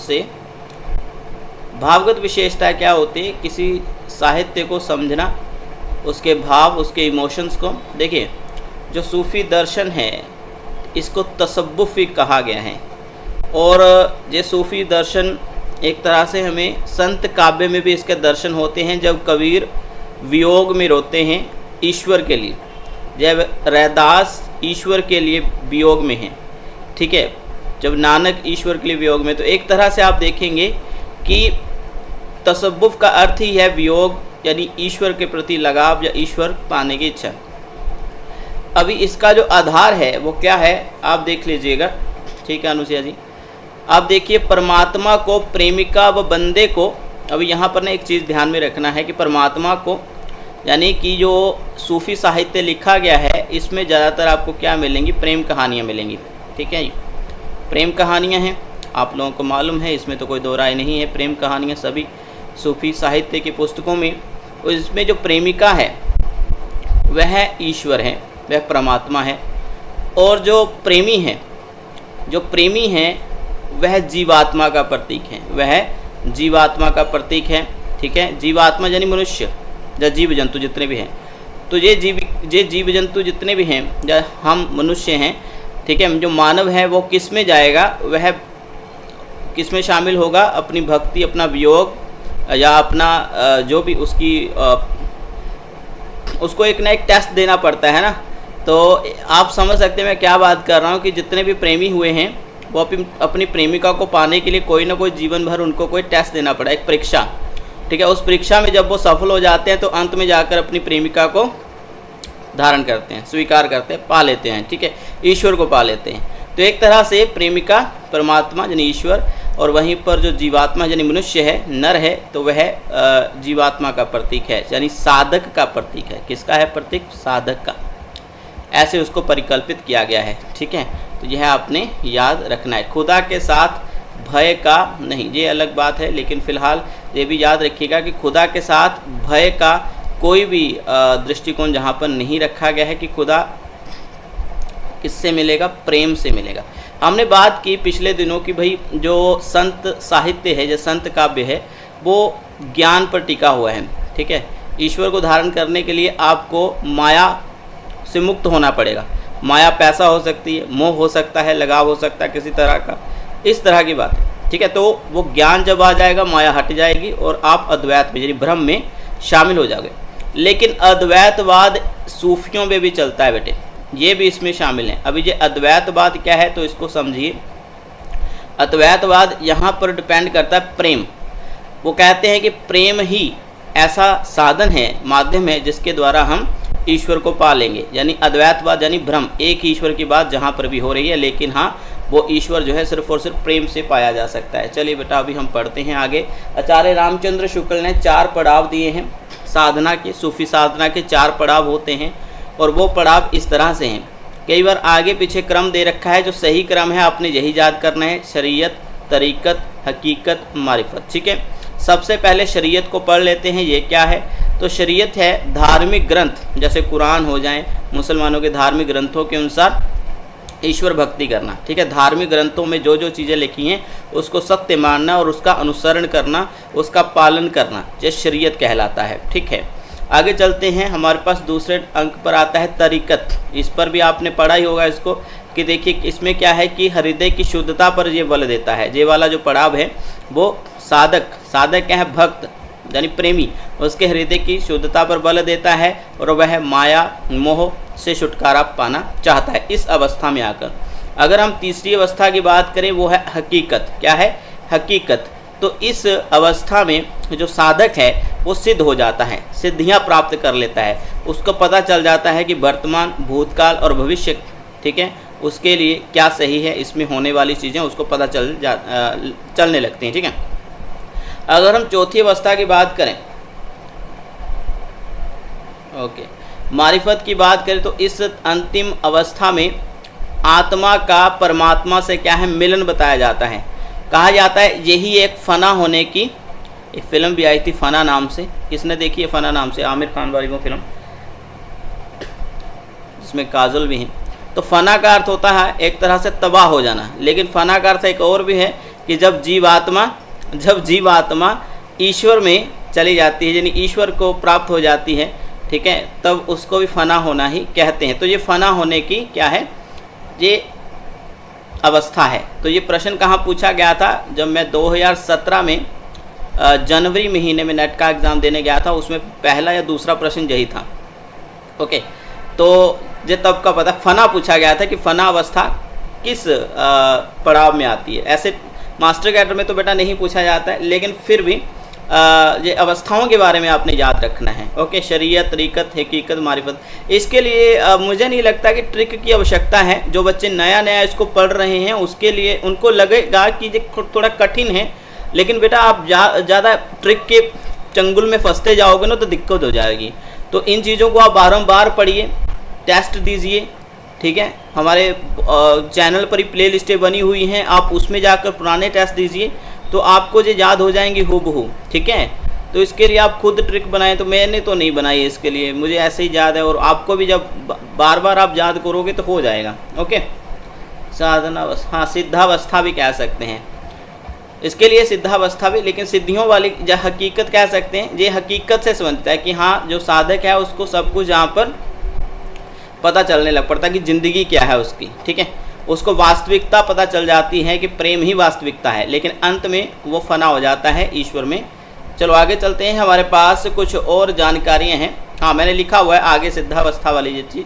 से भावगत विशेषता क्या होती है, किसी साहित्य को समझना, उसके भाव, उसके इमोशंस को। देखिए जो सूफ़ी दर्शन है इसको तसव्वुफ़ कहा गया है, और ये सूफ़ी दर्शन एक तरह से हमें संत काव्य में भी इसके दर्शन होते हैं। जब कबीर वियोग में रोते हैं ईश्वर के लिए, जब रैदास ईश्वर के लिए वियोग में हैं, ठीक है, जब नानक ईश्वर के लिए वियोग में, तो एक तरह से आप देखेंगे कि तसव्वुफ़ का अर्थ ही है वियोग, यानी ईश्वर के प्रति लगाव या ईश्वर पाने की इच्छा। अभी इसका जो आधार है वो क्या है आप देख लीजिएगा, ठीक है अनुसुईया जी। आप देखिए परमात्मा को, प्रेमिका व बंदे को, अभी यहाँ पर ना एक चीज़ ध्यान में रखना है कि परमात्मा को, यानी कि जो सूफ़ी साहित्य लिखा गया है इसमें ज़्यादातर आपको क्या मिलेंगी, प्रेम कहानियाँ मिलेंगी, ठीक है। प्रेम कहानियाँ हैं, आप लोगों को मालूम है, इसमें तो कोई दो राय नहीं है। प्रेम कहानियाँ सभी सूफ़ी साहित्य की पुस्तकों में, इसमें जो प्रेमिका है वह ईश्वर है, वह परमात्मा है, और जो प्रेमी है, जो प्रेमी है वह जीवात्मा का प्रतीक है, वह जीवात्मा का प्रतीक है, ठीक है। जीवात्मा यानी मनुष्य या जीव जंतु जितने भी हैं, तो ये जीव जंतु जितने भी हैं या हम मनुष्य हैं, ठीक है, जो मानव है वो किस में जाएगा, वह किस में शामिल होगा, अपनी भक्ति, अपना वियोग या अपना जो भी उसको एक ना एक टेस्ट देना पड़ता है ना। तो आप समझ सकते हैं मैं क्या बात कर रहा हूँ कि जितने भी प्रेमी हुए हैं वो अपनी प्रेमिका को पाने के लिए कोई ना कोई जीवन भर उनको कोई टेस्ट देना पड़ा, एक परीक्षा, ठीक है। उस परीक्षा में जब वो सफल हो जाते हैं तो अंत में जाकर अपनी प्रेमिका को धारण करते हैं, स्वीकार करते हैं, पा लेते हैं, ठीक है, ईश्वर को पा लेते हैं। तो एक तरह से प्रेमिका परमात्मा यानी ईश्वर, और वहीं पर जो जीवात्मा यानी मनुष्य है, नर है, तो वह जीवात्मा का प्रतीक है, यानी साधक का प्रतीक है। किसका है प्रतीक? साधक का, ऐसे उसको परिकल्पित किया गया है, ठीक है। तो यह आपने याद रखना है। खुदा के साथ भय का नहीं, ये अलग बात है, लेकिन फ़िलहाल ये भी याद रखिएगा कि खुदा के साथ भय का कोई भी दृष्टिकोण जहाँ पर नहीं रखा गया है कि खुदा किससे मिलेगा, प्रेम से मिलेगा। हमने बात की पिछले दिनों की भाई जो संत साहित्य है, जो संत काव्य है, वो ज्ञान पर टिका हुआ है, ठीक है। ईश्वर को धारण करने के लिए आपको माया से मुक्त होना पड़ेगा। माया पैसा हो सकती है, मोह हो सकता है, लगाव हो सकता है किसी तरह का, इस तरह की बात, ठीक है। तो वो ज्ञान जब आ जाएगा माया हट जाएगी और आप अद्वैत में यानी ब्रह्म में शामिल हो जाओगे। लेकिन अद्वैतवाद सूफियों में भी चलता है बेटे, ये भी इसमें शामिल है। अभी ये अद्वैतवाद क्या है तो इसको समझिए। अद्वैतवाद यहाँ पर डिपेंड करता है प्रेम। वो कहते हैं कि प्रेम ही ऐसा साधन है, माध्यम है, जिसके द्वारा हम ईश्वर को पा लेंगे। यानी अद्वैतवाद यानी ब्रह्म, एक ईश्वर की बात जहाँ पर भी हो रही है, लेकिन हाँ वो ईश्वर जो है सिर्फ और सिर्फ प्रेम से पाया जा सकता है। चलिए बेटा अभी हम पढ़ते हैं आगे। आचार्य रामचंद्र शुक्ल ने 4 पड़ाव दिए हैं साधना के। सूफी साधना के 4 पड़ाव होते हैं और वो पड़ाव इस तरह से हैं। कई बार आगे पीछे क्रम दे रखा है, जो सही क्रम है आपने यही याद करना है, शरीयत, तरीक़त, हकीकत, मारिफत, ठीक है। सबसे पहले शरीयत को पढ़ लेते हैं। ये क्या है? तो शरीयत है धार्मिक ग्रंथ, जैसे कुरान हो जाए, मुसलमानों के धार्मिक ग्रंथों के अनुसार ईश्वर भक्ति करना, ठीक है। धार्मिक ग्रंथों में जो जो चीज़ें लिखी हैं उसको सत्य मानना और उसका अनुसरण करना, उसका पालन करना, ये शरीयत कहलाता है, ठीक है। आगे चलते हैं, हमारे पास दूसरे अंक पर आता है तरीक़त। इस पर भी आपने पढ़ा ही होगा इसको कि देखिए इसमें क्या है कि हृदय की शुद्धता पर ये बल देता है। ये वाला जो पड़ाव है वो साधक क्या है? भक्त यानी प्रेमी, उसके हृदय की शुद्धता पर बल देता है और वह माया मोह से छुटकारा पाना चाहता है इस अवस्था में आकर। अगर हम तीसरी अवस्था की बात करें वो है हकीकत। क्या है? हकीकत। तो इस अवस्था में जो साधक है वो सिद्ध हो जाता है, सिद्धियां प्राप्त कर लेता है, उसको पता चल जाता है कि वर्तमान, भूतकाल और भविष्य, ठीक है, उसके लिए क्या सही है, इसमें होने वाली चीज़ें उसको पता चलने लगती हैं, ठीक है। अगर हम चौथी अवस्था की बात करें, मारिफत की बात करें, तो इस अंतिम अवस्था में आत्मा का परमात्मा से क्या है? मिलन बताया जाता है। कहा जाता है यही एक फ़ना होने की, एक फिल्म भी आई थी फ़ना नाम से, किसने देखी है फ़ना नाम से? आमिर खान वाली वो फिल्म जिसमें काजल भी हैं। तो फ़ना का अर्थ होता है एक तरह से तबाह हो जाना, लेकिन फ़ना का अर्थ एक और भी है कि जब जीवात्मा ईश्वर में चली जाती है, यानी ईश्वर को प्राप्त हो जाती है, ठीक है, तब उसको भी फना होना ही कहते हैं। तो ये फना होने की क्या है, ये अवस्था है। तो ये प्रश्न कहाँ पूछा गया था, जब मैं 2017 में जनवरी महीने में नेट का एग्ज़ाम देने गया था, उसमें पहला या दूसरा प्रश्न यही था। ओके, तो ये तब का पता फना पूछा गया था कि फना अवस्था किस पड़ाव में आती है। ऐसे मास्टर कैडर में तो बेटा नहीं पूछा जाता है, लेकिन फिर भी ये अवस्थाओं के बारे में आपने याद रखना है। ओके, शरीयत, तरीक़त, हकीकत, मारिफत, इसके लिए मुझे नहीं लगता कि ट्रिक की आवश्यकता है। जो बच्चे नया इसको पढ़ रहे हैं उसके लिए उनको लगेगा कि ये थोड़ा कठिन है, लेकिन बेटा आप ज़्यादा ट्रिक के चंगुल में फंसते जाओगे ना तो दिक्कत हो जाएगी। तो इन चीज़ों को आप बारंबार पढ़िए, टेस्ट दीजिए, ठीक है। हमारे चैनल पर ही प्ले लिस्टें बनी हुई हैं, आप उसमें जाकर पुराने टेस्ट दीजिए तो आपको जो याद हो जाएंगे हूबहू, ठीक है। तो इसके लिए आप खुद ट्रिक बनाएं, तो मैंने तो नहीं बनाई इसके लिए, मुझे ऐसे ही याद है, और आपको भी जब बार बार आप याद करोगे तो हो जाएगा। ओके, साधनावस्था, हाँ सिद्धावस्था भी कह सकते हैं इसके लिए, सिद्धावस्था भी, लेकिन सिद्धियों वाली जो हकीकत कह सकते हैं, ये हकीकत से समझता है कि हाँ जो साधक है उसको सब कुछ यहाँ पर पता चलने लग पड़ता है कि ज़िंदगी क्या है उसकी, ठीक है। उसको वास्तविकता पता चल जाती है कि प्रेम ही वास्तविकता है, लेकिन अंत में वो फना हो जाता है ईश्वर में। चलो आगे चलते हैं, हमारे पास कुछ और जानकारियाँ हैं। हाँ मैंने लिखा हुआ है आगे सिद्धावस्था वाली ये चीज़,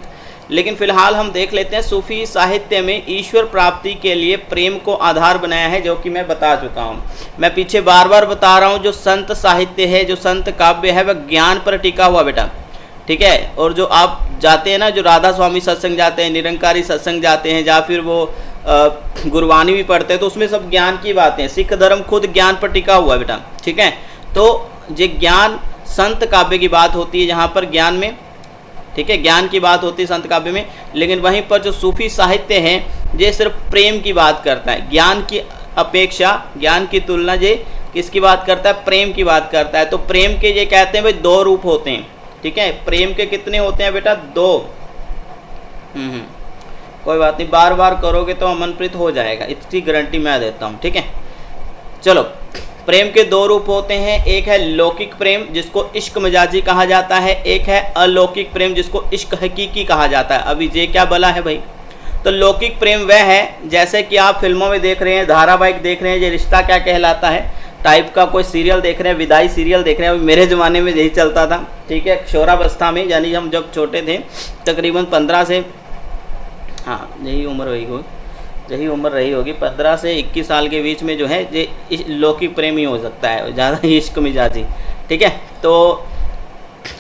लेकिन फ़िलहाल हम देख लेते हैं। सूफी साहित्य में ईश्वर प्राप्ति के लिए प्रेम को आधार बनाया है, जो कि मैं बता चुका हूँ। मैं पीछे बार बार बता रहा हूँ, जो संत साहित्य है, जो संत काव्य है, वह ज्ञान पर टिका हुआ बेटा, ठीक है। और जो आप जाते हैं ना, जो राधा स्वामी सत्संग जाते हैं, निरंकारी सत्संग जाते हैं, या फिर वो गुरबानी भी पढ़ते हैं, तो उसमें सब ज्ञान की बातें हैं। सिख धर्म खुद ज्ञान पर टिका हुआ है बेटा, ठीक है। तो ये ज्ञान संत काव्य की बात होती है जहाँ पर ज्ञान में, ठीक है, ज्ञान की बात होती है संत काव्य में, लेकिन वहीं पर जो सूफी साहित्य है ये सिर्फ प्रेम की बात करता है। ज्ञान की अपेक्षा, ज्ञान की तुलना ये किसकी बात करता है, प्रेम की बात करता है। तो प्रेम के ये कहते हैं भाई दो रूप होते हैं, ठीक है। प्रेम के कितने होते हैं बेटा, दो। कोई बात नहीं, बार बार करोगे तो अमनप्रीत हो जाएगा, इसकी गारंटी मैं देता हूँ, ठीक है। चलो, प्रेम के दो रूप होते हैं, एक है लौकिक प्रेम जिसको इश्क मजाजी कहा जाता है, एक है अलौकिक प्रेम जिसको इश्क हकीकी कहा जाता है। अभी ये क्या बला है भाई, तो लौकिक प्रेम वह है जैसे कि आप फिल्मों में देख रहे हैं, धारावाहिक देख रहे हैं, ये रिश्ता क्या कहलाता है टाइप का कोई सीरियल देख रहे हैं, विदाई सीरियल देख रहे हैं। मेरे ज़माने में यही चलता था, ठीक है, किशोरावस्था में, यानी हम जब छोटे थे तकरीबन 15 से, हाँ यही उम्र रही होगी 15 से 21 साल के बीच में जो है ये लौकिक प्रेम ही हो सकता है, ज़्यादा इश्क मिजाजी, ठीक है। तो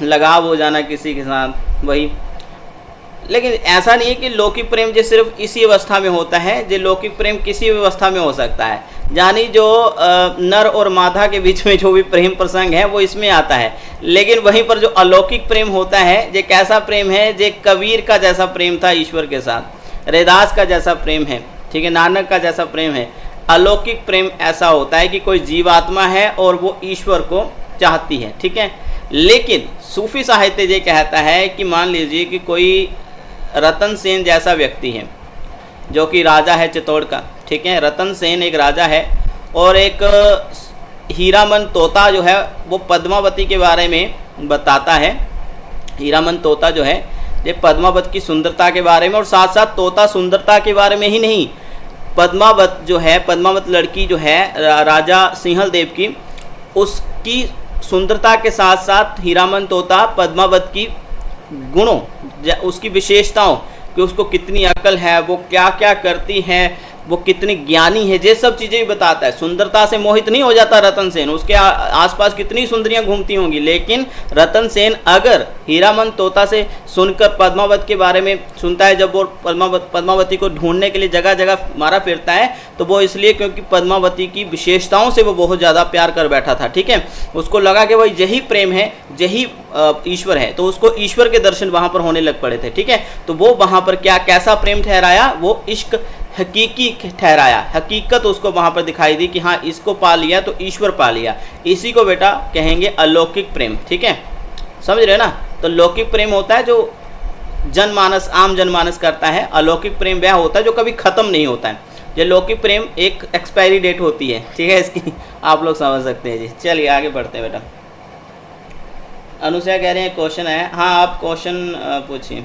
लगाव हो जाना किसी के साथ वही, लेकिन ऐसा नहीं है कि लौकिक प्रेम जो सिर्फ इसी अवस्था में होता है, जो लौकिक प्रेम किसी भी अवस्था में हो सकता है। यानी जो नर और मादा के बीच में जो भी प्रेम प्रसंग है वो इसमें आता है, लेकिन वहीं पर जो अलौकिक प्रेम होता है, ये कैसा प्रेम है, ये कबीर का जैसा प्रेम था ईश्वर के साथ, रैदास का जैसा प्रेम है, ठीक है, नानक का जैसा प्रेम है। अलौकिक प्रेम ऐसा होता है कि कोई जीवात्मा है और वो ईश्वर को चाहती है, ठीक है। लेकिन सूफी साहित्य ये कहता है कि मान लीजिए कि कोई रतन सेन जैसा व्यक्ति है जो कि राजा है चित्तौड़ का, ठीक है। रतन सेन एक राजा है, और एक हीरामन तोता जो है वो पद्मावती के बारे में बताता है। हीरामन तोता जो है ये पद्मावत की सुंदरता के बारे में, और साथ साथ तोता सुंदरता के बारे में ही नहीं, पद्मावत जो है, पद्मावत लड़की जो है राजा सिंहल देव की, उसकी सुंदरता के साथ साथ हीरामन तोता पद्मावत की गुणों, उसकी विशेषताओं, कि उसको कितनी अकल है, वो क्या क्या करती है, वो कितनी ज्ञानी है, ये सब चीज़ें भी बताता है। सुंदरता से मोहित नहीं हो जाता रतन सेन, उसके आसपास कितनी सुंदरियां घूमती होंगी, लेकिन रतन सेन अगर हीरामन तोता से सुनकर पद्मावत के बारे में सुनता है, जब वो पद्मावती को ढूंढने के लिए जगह जगह मारा फिरता है, तो वो इसलिए क्योंकि पद्मावती की विशेषताओं से वो बहुत ज़्यादा प्यार कर बैठा था, ठीक है। उसको लगा कि भाई यही प्रेम है, यही ईश्वर है, तो उसको ईश्वर के दर्शन वहाँ पर होने लग पड़े थे, ठीक है। तो वो वहाँ पर कैसा प्रेम ठहराया, वो इश्क हकीकी ठहराया, हकीकत उसको वहाँ पर दिखाई दी कि हाँ इसको पा लिया तो ईश्वर पा लिया। इसी को बेटा कहेंगे अलौकिक प्रेम, ठीक है, समझ रहे ना। तो लौकिक प्रेम होता है जो जनमानस, आम जनमानस करता है, अलौकिक प्रेम वह होता है जो कभी ख़त्म नहीं होता है, ये लौकिक प्रेम एक एक्सपायरी डेट होती है, ठीक है इसकी, आप लोग समझ सकते हैं जी। चलिए आगे बढ़ते हैं बेटा। अनुसया कह रहे हैं क्वेश्चन है, हाँ आप क्वेश्चन पूछिए।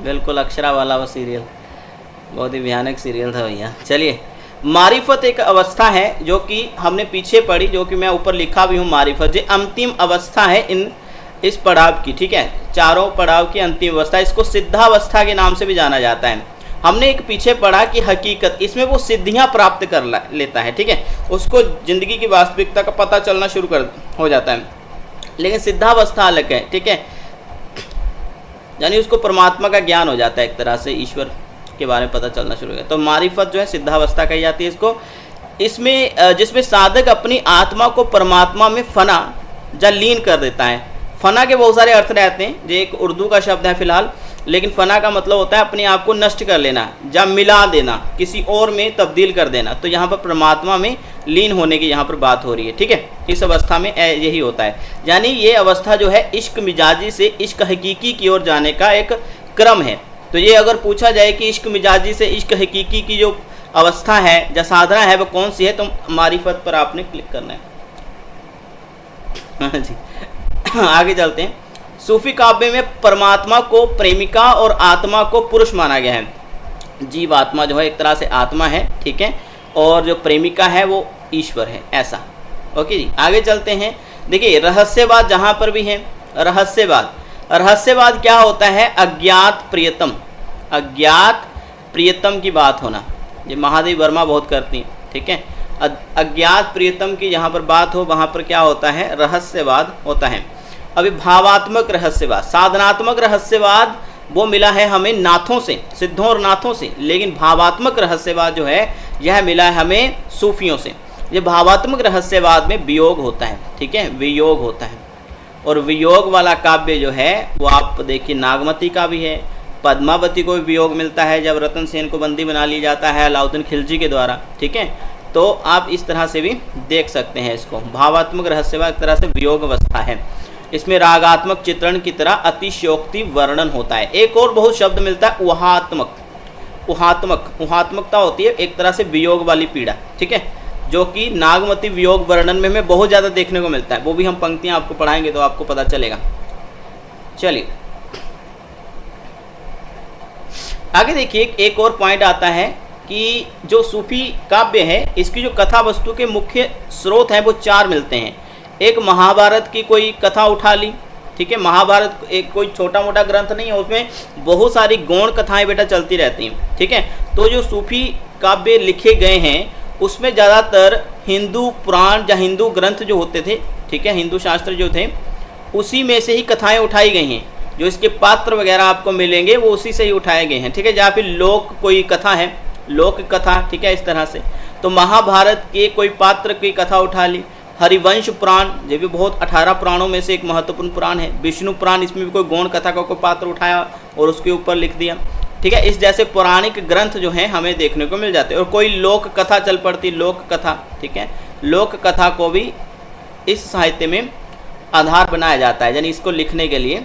बिल्कुल, अक्षरा वाला वो सीरियल बहुत ही भयानक सीरियल था भैया। चलिए, मारिफत एक अवस्था है जो कि हमने पीछे पढ़ी, जो कि मैं ऊपर लिखा भी हूँ। मारिफत ये अंतिम अवस्था है इस पड़ाव की, ठीक है, चारों पड़ाव की अंतिम अवस्था, इसको सिद्धावस्था के नाम से भी जाना जाता है। हमने एक पीछे पढ़ा कि हकीकत, इसमें वो सिद्धियां प्राप्त कर लेता है, ठीक है, उसको जिंदगी की वास्तविकता का पता चलना शुरू हो जाता है। लेकिन सिद्धावस्था अलग है, ठीक है, यानी उसको परमात्मा का ज्ञान हो जाता है, एक तरह से ईश्वर के बारे में पता चलना शुरू हो गया। तो मारिफत जो है सिद्धावस्था कही जाती है इसको। इसमें जिसमें साधक अपनी आत्मा को परमात्मा में फना या लीन कर देता है। फना के बहुत सारे अर्थ रहते हैं, जो एक उर्दू का शब्द है फिलहाल, लेकिन फना का मतलब होता है अपने आप को नष्ट कर लेना या मिला देना, किसी और में तब्दील कर देना। तो यहाँ पर परमात्मा में लीन होने की यहाँ पर बात हो रही है, ठीक है। इस अवस्था में यही होता है, यानी ये अवस्था जो है इश्क मिजाजी से इश्क हकीकी की ओर जाने का एक क्रम है। तो ये अगर पूछा जाए कि इश्क मिजाजी से इश्क हकीकी की जो अवस्था है या साधना है वो कौन सी है, तो मारिफत पर आपने क्लिक करना है। हाँ जी, आगे चलते हैं। सूफी काव्य में परमात्मा को प्रेमिका और आत्मा को पुरुष माना गया है। जीव आत्मा जो है एक तरह से आत्मा है, ठीक है, और जो प्रेमिका है वो ईश्वर है, ऐसा। ओके जी, आगे चलते हैं। देखिए, रहस्यवाद जहाँ पर भी है, रहस्यवाद क्या होता है? अज्ञात प्रियतम की बात होना। ये महादेव वर्मा बहुत करती हैं, ठीक है। अज्ञात प्रियतम की जहाँ पर बात हो वहाँ पर क्या होता है? रहस्यवाद होता है। अभी भावात्मक रहस्यवाद, साधनात्मक रहस्यवाद वो मिला है हमें नाथों से, सिद्धों और नाथों से, लेकिन भावात्मक रहस्यवाद जो है यह मिला है हमें सूफियों से। ये भावात्मक रहस्यवाद में वियोग होता है, ठीक है, वियोग होता है। और वियोग वाला काव्य जो है वो आप देखिए नागमती का भी है, पद्मावती को भी वियोग मिलता है जब रतन सेन को बंदी बना लिया जाता है अलाउद्दीन खिलजी के द्वारा, ठीक है। तो आप इस तरह से भी देख सकते हैं इसको। भावात्मक रहस्यवाद एक तरह से वियोग अवस्था है। इसमें रागात्मक चित्रण की तरह अतिशयोक्ति वर्णन होता है। एक और बहुत शब्द मिलता है उहात्मकता होती है एक तरह से वियोग वाली पीड़ा, ठीक है, जो कि नागमती वियोग वर्णन में हमें बहुत ज़्यादा देखने को मिलता है। वो भी हम पंक्तियां आपको पढ़ाएंगे तो आपको पता चलेगा। चलिए आगे देखिए, एक और पॉइंट आता है कि जो सूफी काव्य है इसकी जो कथा वस्तु के मुख्य स्रोत हैं वो चार मिलते हैं। एक महाभारत की कोई कथा उठा ली, ठीक है, महाभारत एक कोई छोटा मोटा ग्रंथ नहीं है, उसमें बहुत सारी गौण कथाएं बेटा चलती रहती हैं, ठीक है। तो जो सूफी काव्य लिखे गए हैं उसमें ज़्यादातर हिंदू पुराण या हिंदू ग्रंथ जो होते थे, ठीक है, हिंदू शास्त्र जो थे उसी में से ही कथाएं उठाई गई हैं। जो इसके पात्र वगैरह आपको मिलेंगे वो उसी से ही उठाए गए हैं, ठीक है, या फिर लोक कोई कथा है, लोक कथा, ठीक है, इस तरह से। तो महाभारत के कोई पात्र की कथा उठा ली। हरिवंश पुराण, ये भी बहुत 18 पुराणों में से एक महत्वपूर्ण पुराण है। विष्णु पुराण, इसमें भी कोई गौण कथा का कोई पात्र उठाया और उसके ऊपर लिख दिया, ठीक है। इस जैसे पौराणिक ग्रंथ जो हैं हमें देखने को मिल जाते हैं। और कोई लोक कथा चल पड़ती, लोक कथा, ठीक है, लोक कथा को भी इस साहित्य में आधार बनाया जाता है, यानी इसको लिखने के लिए।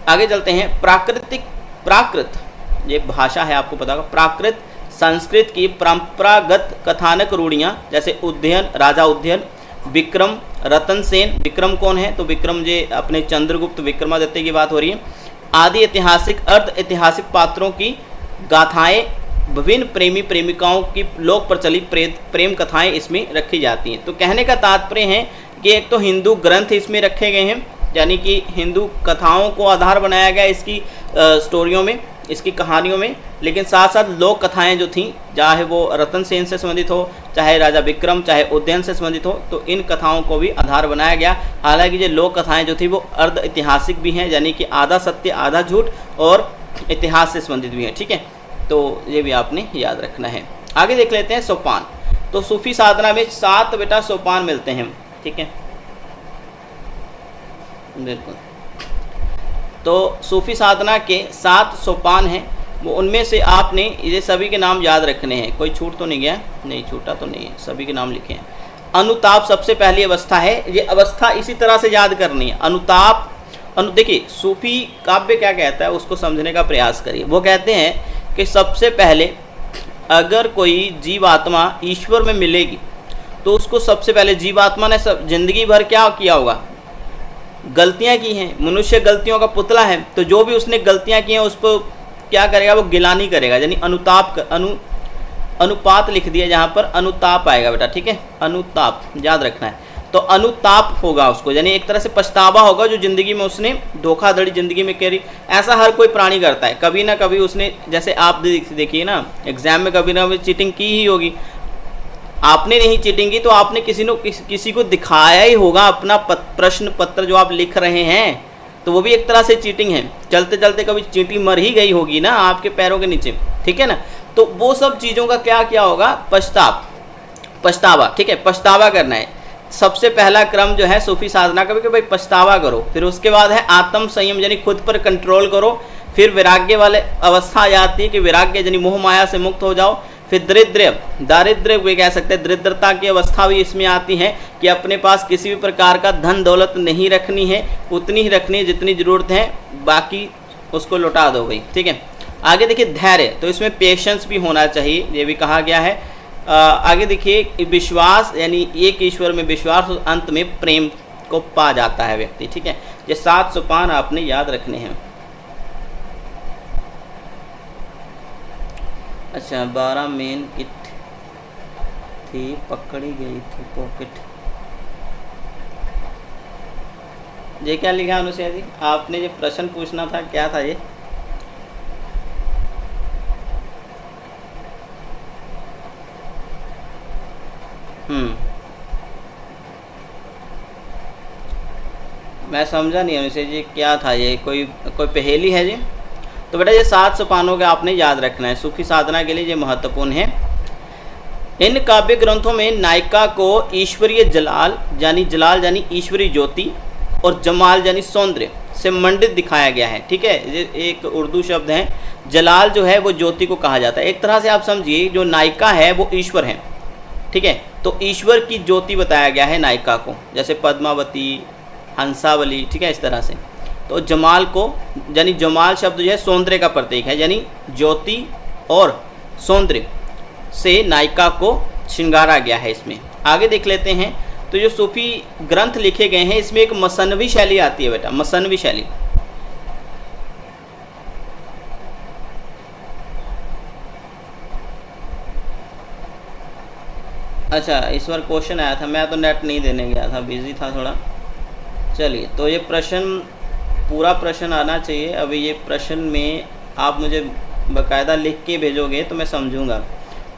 आगे चलते हैं। प्राकृत ये भाषा है, आपको पता होगा। प्राकृत संस्कृत की परंपरागत कथानक रूढ़ियाँ जैसे उद्यन, राजा उद्यन, विक्रम, रतन सेन। विक्रम कौन है? तो विक्रम जी अपने चंद्रगुप्त विक्रमादित्य की बात हो रही है। आदि ऐतिहासिक अर्ध ऐतिहासिक पात्रों की गाथाएं, विभिन्न प्रेमी प्रेमिकाओं की लोक प्रचलित प्रेम कथाएं इसमें रखी जाती हैं। तो कहने का तात्पर्य है कि एक तो हिंदू ग्रंथ इसमें रखे गए हैं, यानी कि हिंदू कथाओं को आधार बनाया गया इसकी स्टोरियों में, इसकी कहानियों में, लेकिन साथ साथ लोक कथाएं जो थीं, चाहे वो रतन सेन से संबंधित हो, चाहे राजा विक्रम, चाहे उद्यन से संबंधित हो, तो इन कथाओं को भी आधार बनाया गया। हालांकि ये लोक कथाएं जो थी वो अर्ध ऐतिहासिक भी हैं, यानी कि आधा सत्य आधा झूठ, और इतिहास से संबंधित भी हैं, ठीक है। तो ये भी आपने याद रखना है। आगे देख लेते हैं सोपान। तो सूफी साधना में 7 बेटा सोपान मिलते हैं, ठीक है, बिल्कुल। तो सूफी साधना के 7 सोपान हैं, वो उनमें से आपने ये सभी के नाम याद रखने हैं। कोई छूट तो नहीं गया? नहीं छूटा तो नहीं है, सभी के नाम लिखे हैं। अनुताप सबसे पहली अवस्था है, ये अवस्था इसी तरह से याद करनी है। अनुताप देखिए सूफी काव्य क्या कहता है उसको समझने का प्रयास करिए। वो कहते हैं कि सबसे पहले अगर कोई जीवात्मा ईश्वर में मिलेगी तो उसको सबसे पहले जीवात्मा ने सब जिंदगी भर क्या किया होगा, गलतियां की हैं। मनुष्य गलतियों का पुतला है, तो जो भी उसने गलतियां की हैं उस पर क्या करेगा, वो गिलानी करेगा, यानी अनुपात लिख दिया जहाँ पर अनुताप आएगा बेटा, ठीक है, अनुताप याद रखना है। तो अनुताप होगा उसको, यानी एक तरह से पछतावा होगा जो ज़िंदगी में उसने धोखाधड़ी ज़िंदगी में करी। ऐसा हर कोई प्राणी करता है, कभी ना कभी उसने, जैसे आप देखिए ना एग्जाम में कभी ना कभी चीटिंग की ही होगी। आपने नहीं चीटिंग की तो आपने किसी को दिखाया ही होगा अपना प्रश्न पत्र जो आप लिख रहे हैं, तो वो भी एक तरह से चीटिंग है। चलते चलते कभी चींटी मर ही गई होगी ना आपके पैरों के नीचे, ठीक है ना। तो वो सब चीज़ों का क्या होगा, पछतावा, ठीक है, पछतावा करना है। सबसे पहला क्रम जो है सूफी साधना का भी कि भाई पछतावा करो। फिर उसके बाद है आत्म संयम, यानी खुद पर कंट्रोल करो। फिर वैराग्य वाले अवस्था आ जाती है कि वैराग्य यानी मोह माया से मुक्त हो जाओ। फिर दारिद्र्य वे कह सकते हैं, दरिद्रता की अवस्था भी इसमें आती है कि अपने पास किसी भी प्रकार का धन दौलत नहीं रखनी है, उतनी ही रखनी है जितनी ज़रूरत है, बाकी उसको लौटा दो गई, ठीक है। आगे देखिए धैर्य, तो इसमें पेशेंस भी होना चाहिए, ये भी कहा गया है। आगे देखिए विश्वास, यानी एक ईश्वर में विश्वास, और अंत में प्रेम को पा जाता है व्यक्ति, ठीक है। ये 7 सोपान आपने याद रखने हैं। अच्छा 12 मेन किट थी, पकड़ी गई थी पॉकेट। ये क्या लिखा अनुसया जी, आपने जो प्रश्न पूछना था क्या था ये? मैं समझा नहीं अनुसया जी क्या था ये, कोई पहेली है जी? तो बेटा ये 7 सोपानों के आपने याद रखना है, सूफी साधना के लिए ये महत्वपूर्ण है। इन काव्य ग्रंथों में नायिका को ईश्वरीय जलाल यानी ईश्वरीय ज्योति और जमाल यानी सौंदर्य से मंडित दिखाया गया है, ठीक है। ये एक उर्दू शब्द है। जलाल जो है वो ज्योति को कहा जाता है। एक तरह से आप समझिए जो नायिका है वो ईश्वर है, ठीक है। तो ईश्वर की ज्योति बताया गया है नायिका को, जैसे पद्मावती, हंसावली, ठीक है, इस तरह से। तो जमाल को, यानी जमाल शब्द जो है सौंदर्य का प्रतीक है, यानी ज्योति और सौंदर्य से नायिका को श्रृंगारा गया है इसमें। आगे देख लेते हैं। तो जो सूफी ग्रंथ लिखे गए हैं इसमें एक मसनवी शैली आती है बेटा, मसनवी शैली। अच्छा इस बार क्वेश्चन आया था, मैं तो नेट नहीं देने गया था, बिजी था थोड़ा। चलिए तो ये प्रश्न, पूरा प्रश्न आना चाहिए। अभी ये प्रश्न में आप मुझे बाकायदा लिख के भेजोगे तो मैं समझूंगा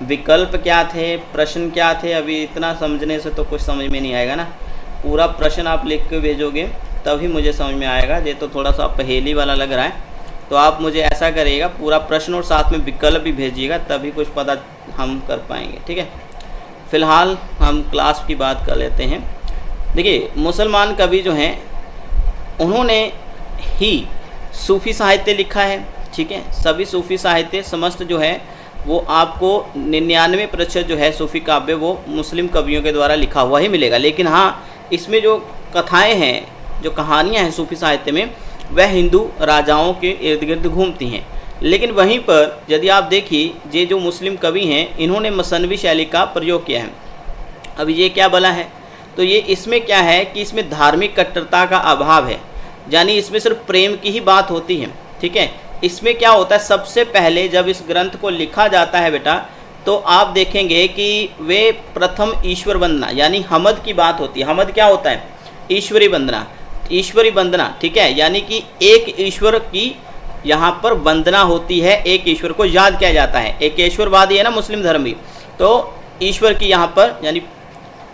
विकल्प क्या थे, प्रश्न क्या थे। अभी इतना समझने से तो कुछ समझ में नहीं आएगा ना। पूरा प्रश्न आप लिख के भेजोगे तभी मुझे समझ में आएगा। ये तो थोड़ा सा पहेली वाला लग रहा है, तो आप मुझे ऐसा करिएगा पूरा प्रश्न और साथ में विकल्प भी भेजिएगा, तभी कुछ पता हम कर पाएंगे, ठीक है। फ़िलहाल हम क्लास की बात कर लेते हैं। देखिए मुसलमान कवि जो हैं उन्होंने ही सूफ़ी साहित्य लिखा है, ठीक है। सभी सूफ़ी साहित्य समस्त जो है वो आपको 99% जो है सूफ़ी काव्य वो मुस्लिम कवियों के द्वारा लिखा हुआ ही मिलेगा। लेकिन हाँ इसमें जो कथाएं हैं, जो कहानियां हैं सूफ़ी साहित्य में, वह हिंदू राजाओं के इर्द गिर्द घूमती हैं। लेकिन वहीं पर यदि आप देखिए ये जो मुस्लिम कवि हैं इन्होंने मसनवी शैली का प्रयोग किया है। अब ये क्या बला है, तो ये इसमें क्या है कि इसमें धार्मिक कट्टरता का अभाव है, यानी इसमें सिर्फ प्रेम की ही बात होती है, ठीक है। इसमें क्या होता है, सबसे पहले जब इस ग्रंथ को लिखा जाता है बेटा तो आप देखेंगे कि वे प्रथम ईश्वर वंदना यानी हमद की बात होती है। हमद क्या होता है, ईश्वरी वंदना, ईश्वरी वंदना, ठीक है। यानी कि एक ईश्वर की यहाँ पर वंदना होती है, एक ईश्वर को याद किया जाता है। एक ईश्वरवादी है ना मुस्लिम धर्म भी, तो ईश्वर की यहाँ पर यानी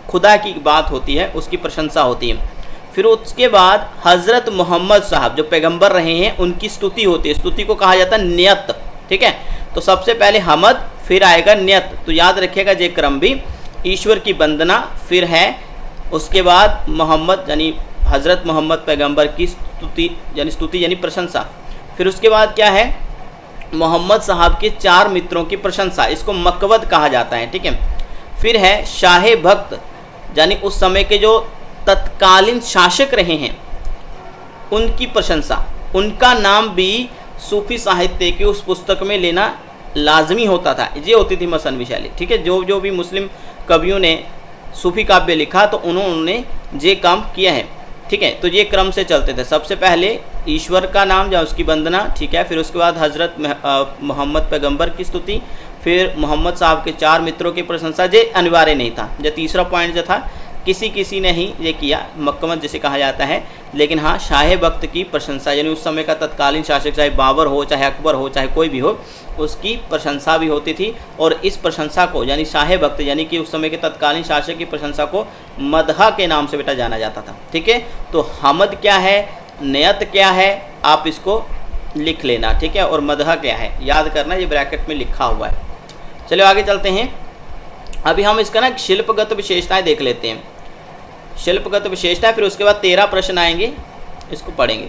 खुदा की बात होती है, उसकी प्रशंसा होती है। फिर उसके बाद हज़रत मोहम्मद साहब जो पैगंबर रहे हैं उनकी स्तुति होती है। स्तुति को कहा जाता है नियत, ठीक है। तो सबसे पहले हमद, फिर आएगा नियत। तो याद रखिएगा ये क्रम भी, ईश्वर की वंदना, फिर है उसके बाद मोहम्मद यानी हज़रत मोहम्मद पैगंबर की स्तुति यानी प्रशंसा। फिर उसके बाद क्या है, मोहम्मद साहब के 4 मित्रों की प्रशंसा, इसको मकवद कहा जाता है, ठीक है। फिर है शाह भक्त, यानी उस समय के जो तत्कालीन शासक रहे हैं उनकी प्रशंसा, उनका नाम भी सूफी साहित्य की उस पुस्तक में लेना लाजमी होता था, ये होती थी मसनवी शैली। ठीक है, जो जो भी मुस्लिम कवियों ने सूफी काव्य लिखा तो उन्होंने ये काम किया है। ठीक है, तो ये क्रम से चलते थे। सबसे पहले ईश्वर का नाम या उसकी वंदना, ठीक है, फिर उसके बाद हज़रत मोहम्मद पैगंबर की स्तुति, फिर मोहम्मद साहब के 4 मित्रों की प्रशंसा। ये अनिवार्य नहीं था। जो तीसरा पॉइंट जो था, किसी ने ही ये किया, मक्कमत जिसे कहा जाता है, लेकिन हाँ शाह वक्त की प्रशंसा, यानी उस समय का तत्कालीन शासक चाहे बाबर हो, चाहे अकबर हो, चाहे कोई भी हो, उसकी प्रशंसा भी होती थी। और इस प्रशंसा को यानी शाह वक्त यानी कि उस समय के तत्कालीन शासक की प्रशंसा को मदहा के नाम से बेटा जाना जाता था। ठीक है, तो हमद क्या है, नियत क्या है, आप इसको लिख लेना। ठीक है, और मदहा क्या है याद करना, ये ब्रैकेट में लिखा हुआ है। चलो आगे चलते हैं। अभी हम इसका ना शिल्पगत विशेषताएं देख लेते हैं। शिल्पगत विशेषताएं, फिर उसके बाद 13 प्रश्न आएंगे, इसको पढ़ेंगे।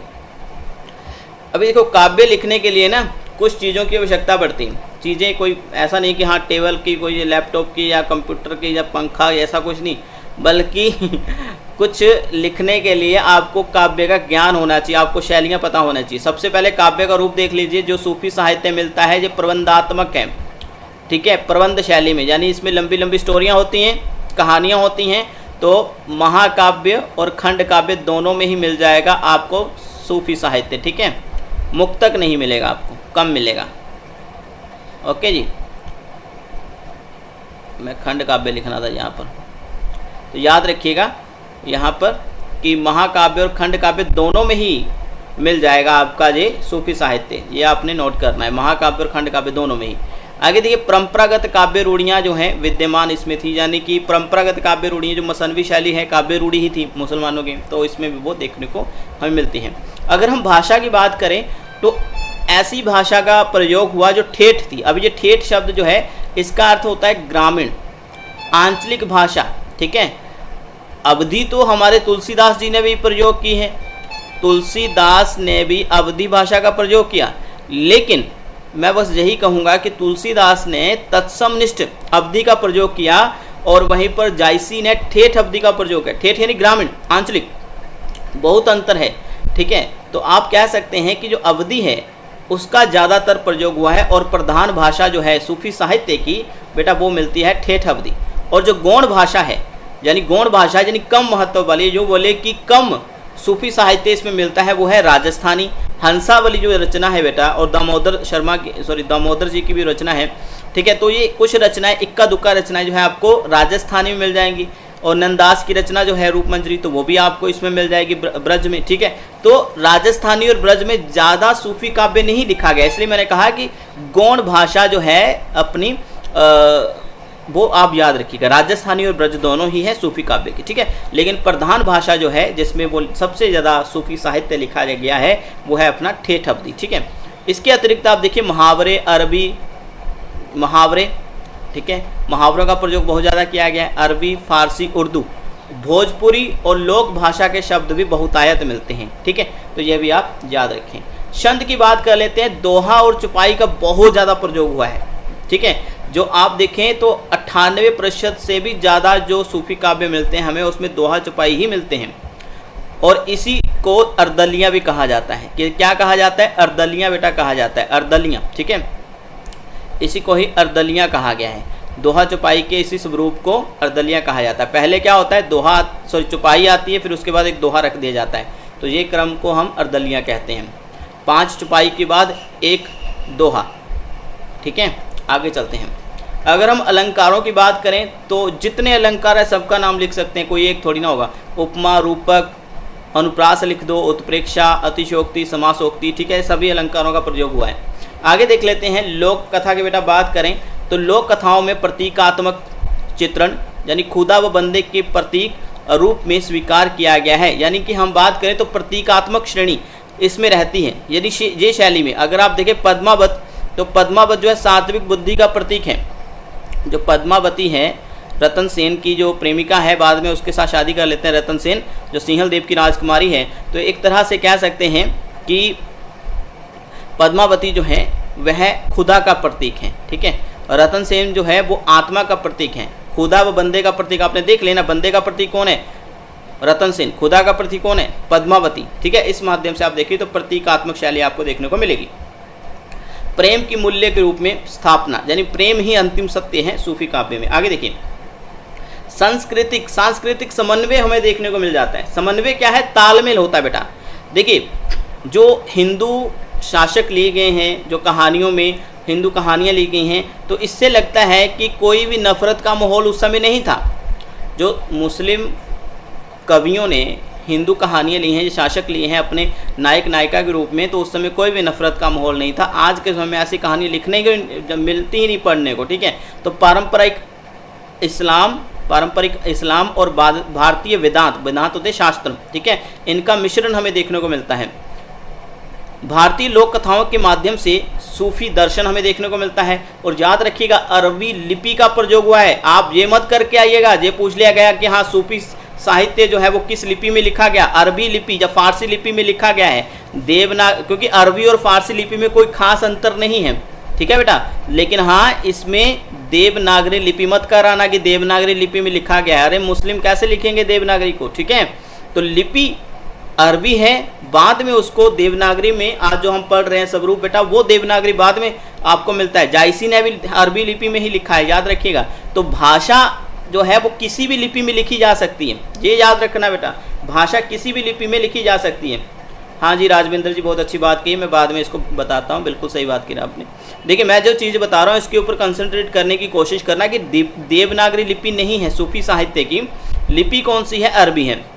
अभी देखो, काव्य लिखने के लिए ना कुछ चीज़ों की आवश्यकता पड़ती है। चीज़ें कोई ऐसा नहीं कि हाँ टेबल की, कोई लैपटॉप की या कंप्यूटर की या पंखा, ऐसा कुछ नहीं, बल्कि कुछ लिखने के लिए आपको काव्य का ज्ञान होना चाहिए, आपको शैलियाँ पता होना चाहिए। सबसे पहले काव्य का रूप देख लीजिए। जो सूफी साहित्य मिलता है ये प्रबंधात्मक है। ठीक है, प्रबंध शैली में, यानी इसमें लंबी लंबी स्टोरियाँ होती हैं, कहानियाँ होती हैं। तो महाकाव्य और खंड काव्य दोनों में ही मिल जाएगा आपको सूफी साहित्य। ठीक है, मुक्तक नहीं मिलेगा आपको, कम मिलेगा। ओके जी, मैं खंड काव्य लिखना था यहाँ पर, तो याद रखिएगा यहाँ पर कि महाकाव्य और खंड काव्य दोनों में ही मिल जाएगा आपका ये सूफी साहित्य। ये आपने नोट करना है, महाकाव्य और खंड काव्य दोनों में ही। आगे देखिए, परंपरागत काव्य रूढ़ियाँ जो हैं विद्यमान इसमें थी, यानी कि परंपरागत काव्य रूढ़ियाँ जो मसनवी शैली है, काव्य रूढ़ी ही थी मुसलमानों की, तो इसमें भी वो देखने को हमें मिलती हैं। अगर हम भाषा की बात करें तो ऐसी भाषा का प्रयोग हुआ जो ठेठ थी। अब ये ठेठ शब्द जो है इसका अर्थ होता है ग्रामीण, आंचलिक भाषा। ठीक है, अवधि तो हमारे तुलसीदास जी ने भी प्रयोग की है, तुलसीदास ने भी अवधि भाषा का प्रयोग किया, लेकिन मैं बस यही कहूँगा कि तुलसीदास ने तत्समनिष्ठ अवधि का प्रयोग किया और वहीं पर जायसी ने ठेठ अवधि का प्रयोग किया। ठेठ यानी ग्रामीण, आंचलिक, बहुत अंतर है। ठीक है, तो आप कह सकते हैं कि जो अवधि है उसका ज़्यादातर प्रयोग हुआ है, और प्रधान भाषा जो है सूफी साहित्य की बेटा वो मिलती है ठेठ अवधि। और जो गौण भाषा है, यानी गौण भाषा यानी कम महत्व वाली, जो बोले कि कम सूफी साहित्य इसमें मिलता है, वो है राजस्थानी। हंसावली जो रचना है बेटा, और दामोदर जी की भी रचना है। ठीक है, तो ये कुछ रचनाएं, इक्का दुक्का रचनाएं जो है आपको राजस्थानी में मिल जाएंगी। और नंदास की रचना जो है रूपमंजरी, तो वो भी आपको इसमें मिल जाएगी ब्रज में। ठीक है, तो राजस्थानी और ब्रज में ज़्यादा सूफी काव्य नहीं लिखा गया, इसलिए मैंने कहा कि गौण भाषा जो है अपनी वो आप याद रखिएगा, राजस्थानी और ब्रज दोनों ही है सूफी काव्य की। ठीक है, लेकिन प्रधान भाषा जो है जिसमें वो सबसे ज़्यादा सूफी साहित्य लिखा गया है वो है अपना ठेठ अवधि। ठीक है, इसके अतिरिक्त आप देखिए मुहावरे, अरबी मुहावरे, ठीक है, मुहावरों का प्रयोग बहुत ज़्यादा किया गया है। अरबी, फारसी, उर्दू, भोजपुरी और लोक भाषा के शब्द भी बहुतायत मिलते हैं। ठीक है, तो यह भी आप याद रखें। छंद की बात कर लेते हैं। दोहा और चौपाई का बहुत ज़्यादा प्रयोग हुआ है। ठीक है, जो आप देखें तो 98% से भी ज़्यादा जो सूफी काव्य मिलते हैं हमें, उसमें दोहा चौपाई ही मिलते हैं। और इसी को अर्दलियाँ भी कहा जाता है। कि क्या कहा जाता है? अर्दलियाँ बेटा कहा जाता है, अर्दलियाँ। ठीक है, इसी को ही अर्दलियाँ कहा गया है। दोहा चौपाई के इसी स्वरूप को अर्दलियाँ कहा जाता है। पहले क्या होता है, चौपाई आती है, फिर उसके बाद एक दोहा रख दिया जाता है, तो ये क्रम को हम अर्दलियाँ कहते हैं। 5 चौपाई के बाद एक दोहा। ठीक है, आगे चलते हैं। अगर हम अलंकारों की बात करें तो जितने अलंकार है सबका नाम लिख सकते हैं, कोई एक थोड़ी ना होगा। उपमा, रूपक, अनुप्रास लिख दो, उत्प्रेक्षा, अतिशयोक्ति, समासोक्ति। ठीक है, सभी अलंकारों का प्रयोग हुआ है। आगे देख लेते हैं लोक कथा की बेटा बात करें तो लोक कथाओं में प्रतीकात्मक चित्रण यानी खुदा व बंदे के प्रतीक रूप में स्वीकार किया गया है। यानी कि हम बात करें तो प्रतीकात्मक श्रेणी इसमें रहती है। यदि ये शैली में अगर आप देखें पद्मावत, तो पद्मावत जो है सात्विक बुद्धि का प्रतीक है। जो पद्मावती है रतन सेन की जो प्रेमिका है, बाद में उसके साथ शादी कर लेते हैं रतन सेन, जो सिंहल देव की राजकुमारी है। तो एक तरह से कह सकते हैं कि पद्मावती जो है वह खुदा का प्रतीक है। ठीक है, और रतन सेन जो है वो आत्मा का प्रतीक है। खुदा व बंदे का प्रतीक आपने देख लेना, बंदे का प्रतीक कौन है? रतन सेन। खुदा का प्रतीक कौन है? पद्मावती। ठीक है, इस माध्यम से आप देखिए तो प्रतीकात्मक शैली आपको देखने को मिलेगी। प्रेम की मूल्य के रूप में स्थापना, यानी प्रेम ही अंतिम सत्य है सूफी काव्य में। आगे देखिए, सांस्कृतिक समन्वय हमें देखने को मिल जाता है। समन्वय क्या है? तालमेल होता है बेटा। देखिए, जो हिंदू शासक लिए गए हैं, जो कहानियों में हिंदू कहानियाँ ली गई हैं, तो इससे लगता है कि कोई भी नफ़रत का माहौल उस समय नहीं था। जो मुस्लिम कवियों ने हिंदू कहानियाँ ली हैं, जो शासक लिए हैं अपने नायक नायिका के रूप में, तो उस समय कोई भी नफ़रत का माहौल नहीं था। आज के समय में ऐसी कहानी लिखने को मिलती ही नहीं पढ़ने को, ठीक है। तो पारंपरिक इस्लाम और भारतीय वेदांत होते शास्त्र, ठीक है, इनका मिश्रण हमें देखने को मिलता है। भारतीय लोक कथाओं के माध्यम से सूफी दर्शन हमें देखने को मिलता है। और याद रखिएगा, अरबी लिपि का प्रयोग हुआ है। आप ये मत करके आइएगा, ये पूछ लिया गया कि हाँ सूफी साहित्य जो है वो किस लिपि में लिखा गया, अरबी लिपि या फारसी लिपि में लिखा गया है। क्योंकि अरबी और फारसी लिपि में कोई खास अंतर नहीं है, ठीक है बेटा। लेकिन हाँ, इसमें देवनागरी लिपि मत कराना कि देवनागरी लिपि में लिखा गया है। अरे मुस्लिम कैसे लिखेंगे देवनागरी को, ठीक है। तो लिपि अरबी है, बाद में उसको देवनागरी में आज जो हम पढ़ रहे हैं स्वरूप बेटा, वो देवनागरी बाद में आपको मिलता है। जायसी ने भी अरबी लिपि में ही लिखा है, याद रखिएगा। तो भाषा जो है वो किसी भी लिपि में लिखी जा सकती है, ये याद रखना बेटा। भाषा किसी भी लिपि में लिखी जा सकती है। हाँ जी राजविंदर जी, बहुत अच्छी बात की, मैं बाद में इसको बताता हूँ। बिल्कुल सही बात की आपने। देखिए, मैं जो चीज़ बता रहा हूँ इसके ऊपर कंसंट्रेट करने की कोशिश करना कि देवनागरी लिपि नहीं है सूफी साहित्य की। लिपि कौन सी है? अरबी है।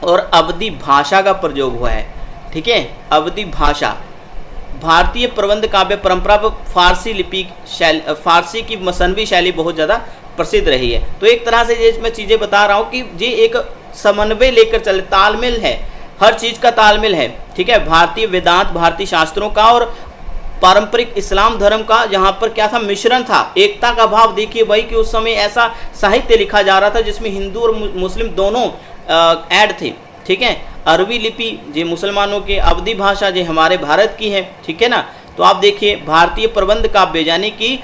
और अवधी भाषा का प्रयोग हुआ है, ठीक है। अवधी भाषा, भारतीय प्रबंध काव्य परंपरा पर फारसी की मसनवी शैली बहुत ज़्यादा प्रसिद्ध रही है। तो एक तरह से ये मैं चीज़ें बता रहा हूँ कि ये एक समन्वय लेकर चले, तालमेल है, हर चीज़ का तालमेल है, ठीक है। भारतीय वेदांत, भारतीय शास्त्रों का और पारंपरिक इस्लाम धर्म का यहाँ पर क्या था? मिश्रण था। एकता का भाव देखिए भाई कि उस समय ऐसा साहित्य लिखा जा रहा था जिसमें हिंदू और मुस्लिम दोनों ऐड थे, ठीक है। अरबी लिपि जो मुसलमानों के, अवधी भाषा जो हमारे भारत की है, ठीक है ना। तो आप देखिए, भारतीय प्रबंध काव्य यानी कि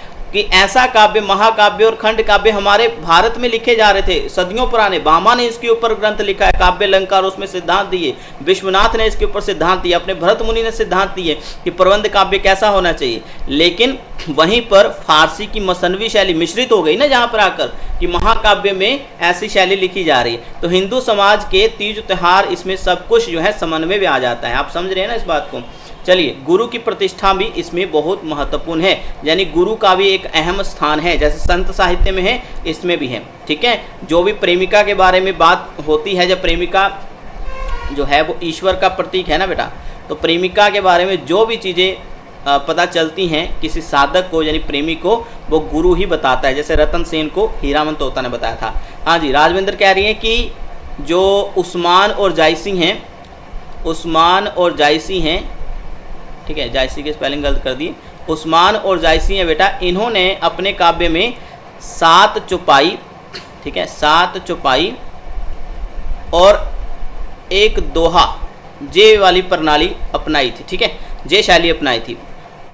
ऐसा काव्य, महाकाव्य और खंड काव्य हमारे भारत में लिखे जा रहे थे सदियों पुराने। बामा ने इसके ऊपर ग्रंथ लिखा है, काव्य अलंकार, उसमें सिद्धांत दिए। विश्वनाथ ने इसके ऊपर सिद्धांत दिए, अपने भरत मुनि ने सिद्धांत दिए कि प्रबंध काव्य कैसा होना चाहिए। लेकिन वहीं पर फारसी की मसनवी शैली मिश्रित हो गई ना, जहाँ पर आकर कि महाकाव्य में ऐसी शैली लिखी जा रही है। तो हिंदू समाज के तीज त्योहार, इसमें सब कुछ जो है समन्वय में आ जाता है। आप समझ रहे हैं ना इस बात को। चलिए, गुरु की प्रतिष्ठा भी इसमें बहुत महत्वपूर्ण है, यानी गुरु का भी एक अहम स्थान है, जैसे संत साहित्य में है इसमें भी है, ठीक है। जो भी प्रेमिका के बारे में बात होती है, जब प्रेमिका जो है वो ईश्वर का प्रतीक है ना बेटा, तो प्रेमिका के बारे में जो भी चीज़ें पता चलती हैं किसी साधक को यानी प्रेमी को, वो गुरु ही बताता है। जैसे रतन सेन को हीरामन तोता ने बताया था। हाँ जी, राजविंदर कह रही हैं कि जो उस्मान और जायसी हैं, ठीक है, जायसी की स्पेलिंग गलत कर दी, उस्मान और जायसी हैं बेटा, इन्होंने अपने काव्य में 7 चौपाई, ठीक है, 7 चौपाई और एक दोहा, जे वाली प्रणाली अपनाई थी, ठीक है, जे शैली अपनाई थी।